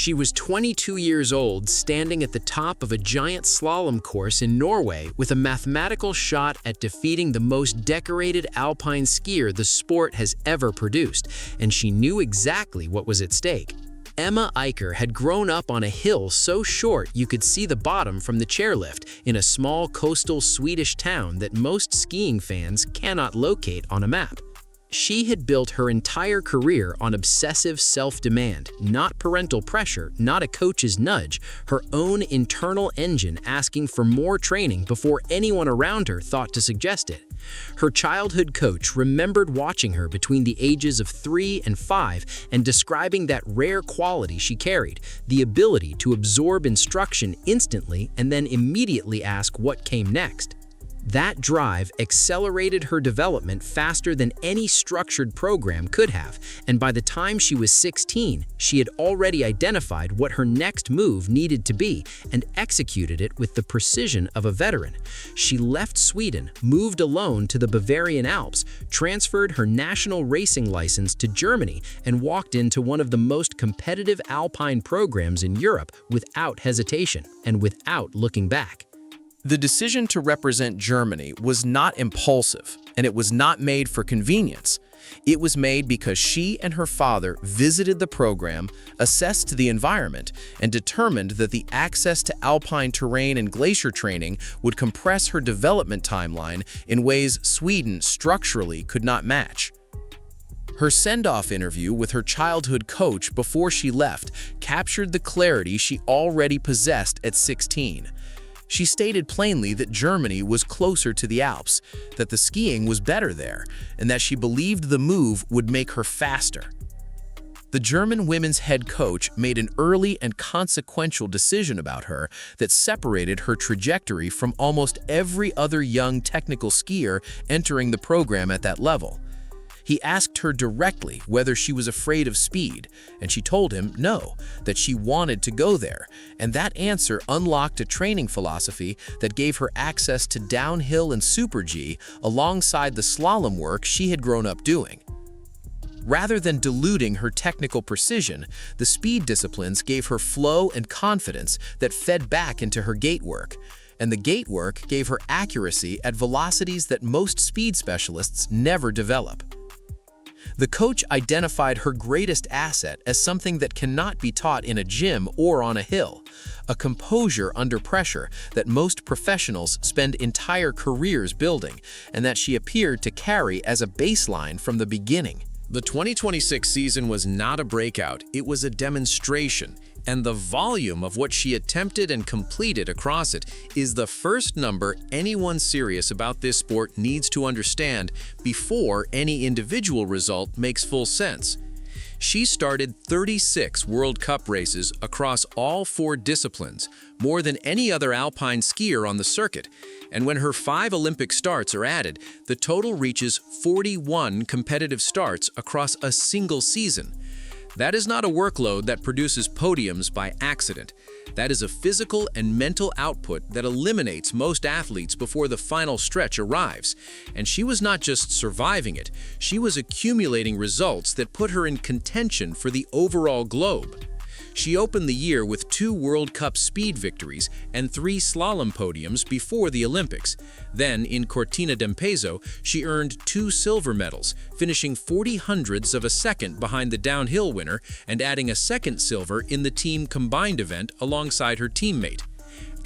She was 22 years old, standing at the top of a giant slalom course in Norway with a mathematical shot at defeating the most decorated alpine skier the sport has ever produced, and she knew exactly what was at stake. Emma Aicher had grown up on a hill so short you could see the bottom from the chairlift in a small coastal Swedish town that most skiing fans cannot locate on a map. She had built her entire career on obsessive self-demand, not parental pressure, not a coach's nudge, her own internal engine asking for more training before anyone around her thought to suggest it. Her childhood coach remembered watching her between the ages of 3 and 5 and describing that rare quality she carried, the ability to absorb instruction instantly and then immediately ask what came next. That drive accelerated her development faster than any structured program could have, and by the time she was 16, she had already identified what her next move needed to be and executed it with the precision of a veteran. She left Sweden, moved alone to the Bavarian Alps, transferred her national racing license to Germany, and walked into one of the most competitive alpine programs in Europe without hesitation and without looking back. The decision to represent Germany was not impulsive, and it was not made for convenience. It was made because she and her father visited the program, assessed the environment, and determined that the access to alpine terrain and glacier training would compress her development timeline in ways Sweden structurally could not match. Her send-off interview with her childhood coach before she left captured the clarity she already possessed at 16. She stated plainly that Germany was closer to the Alps, that the skiing was better there, and that she believed the move would make her faster. The German women's head coach made an early and consequential decision about her that separated her trajectory from almost every other young technical skier entering the program at that level. He asked her directly whether she was afraid of speed, and she told him no, that she wanted to go there, and that answer unlocked a training philosophy that gave her access to downhill and Super-G alongside the slalom work she had grown up doing. Rather than diluting her technical precision, the speed disciplines gave her flow and confidence that fed back into her gate work, and the gate work gave her accuracy at velocities that most speed specialists never develop. The coach identified her greatest asset as something that cannot be taught in a gym or on a hill, a composure under pressure that most professionals spend entire careers building, and that she appeared to carry as a baseline from the beginning. The 2026 season was not a breakout, it was a demonstration, and the volume of what she attempted and completed across it is the first number anyone serious about this sport needs to understand before any individual result makes full sense. She started 36 World Cup races across all 4 disciplines, more than any other alpine skier on the circuit, and when her 5 Olympic starts are added, the total reaches 41 competitive starts across a single season. That is not a workload that produces podiums by accident. That is a physical and mental output that eliminates most athletes before the final stretch arrives. And she was not just surviving it, she was accumulating results that put her in contention for the overall globe. She opened the year with 2 World Cup speed victories and 3 slalom podiums before the Olympics. Then, in Cortina d'Ampezzo, she earned 2 silver medals, finishing 40 hundredths of a second behind the downhill winner and adding a second silver in the team combined event alongside her teammate.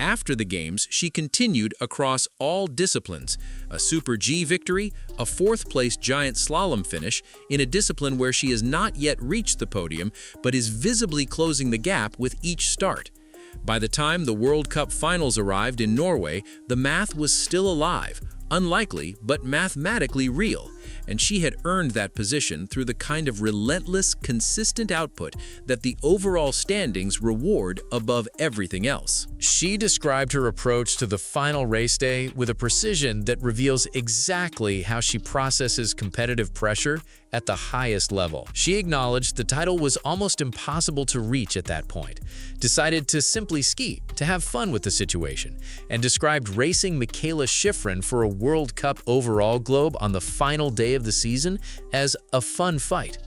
After the Games, she continued across all disciplines, a Super-G victory, a 4th-place giant slalom finish in a discipline where she has not yet reached the podium but is visibly closing the gap with each start. By the time the World Cup finals arrived in Norway, the math was still alive, unlikely but mathematically real, and she had earned that position through the kind of relentless, consistent output that the overall standings reward above everything else. She described her approach to the final race day with a precision that reveals exactly how she processes competitive pressure at the highest level. She acknowledged the title was almost impossible to reach at that point, decided to simply ski, to have fun with the situation, and described racing Michaela Shiffrin for a World Cup overall globe on the final day of the season as a fun fight.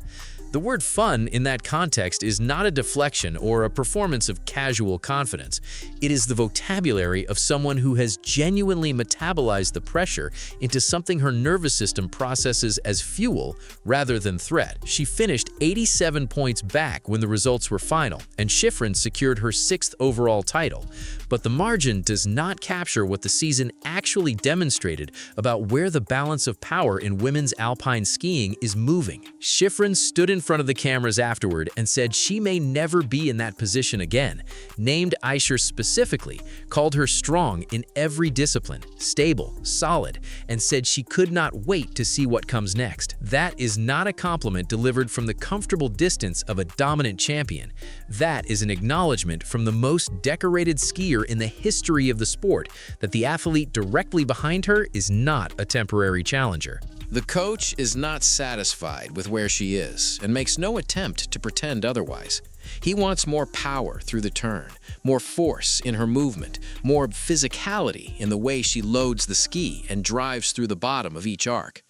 The word fun in that context is not a deflection or a performance of casual confidence. It is the vocabulary of someone who has genuinely metabolized the pressure into something her nervous system processes as fuel rather than threat. She finished 87 points back when the results were final, and Shiffrin secured her 6th overall title. But the margin does not capture what the season actually demonstrated about where the balance of power in women's alpine skiing is moving. Shiffrin stood in front of the cameras afterward and said she may never be in that position again, named Aicher specifically, called her strong in every discipline, stable, solid, and said she could not wait to see what comes next. That is not a compliment delivered from the comfortable distance of a dominant champion. That is an acknowledgement from the most decorated skier in the history of the sport that the athlete directly behind her is not a temporary challenger. The coach is not satisfied with where she is and makes no attempt to pretend otherwise. He wants more power through the turn, more force in her movement, more physicality in the way she loads the ski and drives through the bottom of each arc.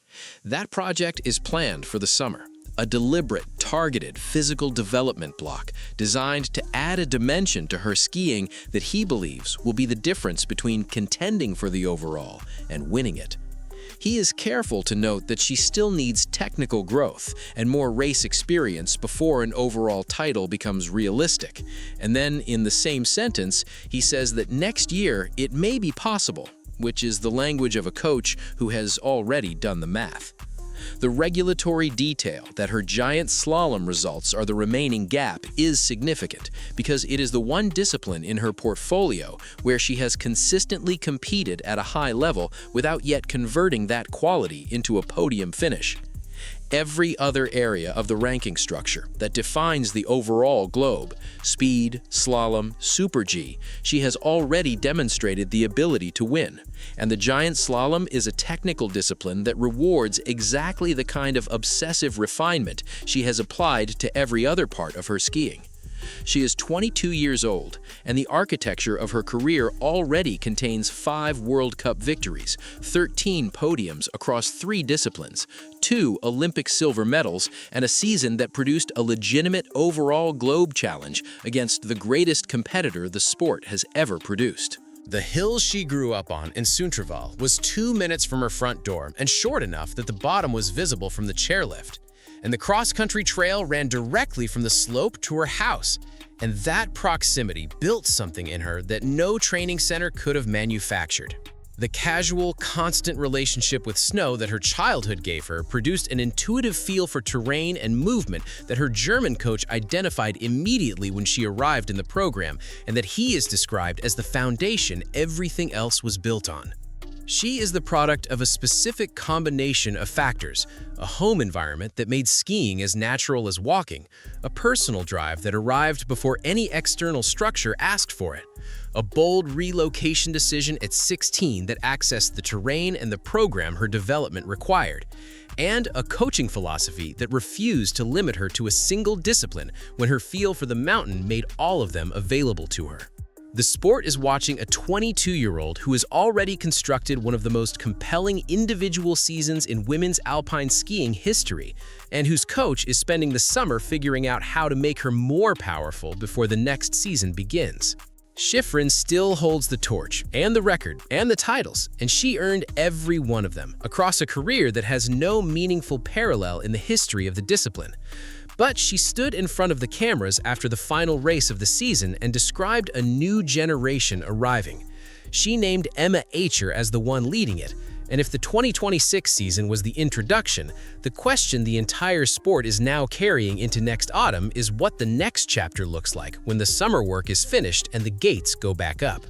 That project is planned for the summer, a deliberate, targeted physical development block designed to add a dimension to her skiing that he believes will be the difference between contending for the overall and winning it. He is careful to note that she still needs technical growth and more race experience before an overall title becomes realistic. And then, in the same sentence, he says that next year it may be possible, which is the language of a coach who has already done the math. The regulatory detail that her giant slalom results are the remaining gap is significant because it is the one discipline in her portfolio where she has consistently competed at a high level without yet converting that quality into a podium finish. Every other area of the ranking structure that defines the overall globe, speed, slalom, super G, she has already demonstrated the ability to win. And the giant slalom is a technical discipline that rewards exactly the kind of obsessive refinement she has applied to every other part of her skiing. She is 22 years old, and the architecture of her career already contains 5 World Cup victories, 13 podiums across 3 disciplines, 2 Olympic silver medals, and a season that produced a legitimate overall globe challenge against the greatest competitor the sport has ever produced. The hill she grew up on in Sunterval was 2 minutes from her front door and short enough that the bottom was visible from the chairlift. And the cross-country trail ran directly from the slope to her house. And that proximity built something in her that no training center could have manufactured. The casual, constant relationship with snow that her childhood gave her produced an intuitive feel for terrain and movement that her German coach identified immediately when she arrived in the program, and that he is described as the foundation everything else was built on. She is the product of a specific combination of factors: a home environment that made skiing as natural as walking, a personal drive that arrived before any external structure asked for it, a bold relocation decision at 16 that accessed the terrain and the program her development required, and a coaching philosophy that refused to limit her to a single discipline when her feel for the mountain made all of them available to her. The sport is watching a 22-year-old who has already constructed one of the most compelling individual seasons in women's alpine skiing history, and whose coach is spending the summer figuring out how to make her more powerful before the next season begins. Shiffrin still holds the torch, and the record, and the titles, and she earned every one of them across a career that has no meaningful parallel in the history of the discipline. But she stood in front of the cameras after the final race of the season and described a new generation arriving. She named Emma Aicher as the one leading it, and if the 2026 season was the introduction, the question the entire sport is now carrying into next autumn is what the next chapter looks like when the summer work is finished and the gates go back up.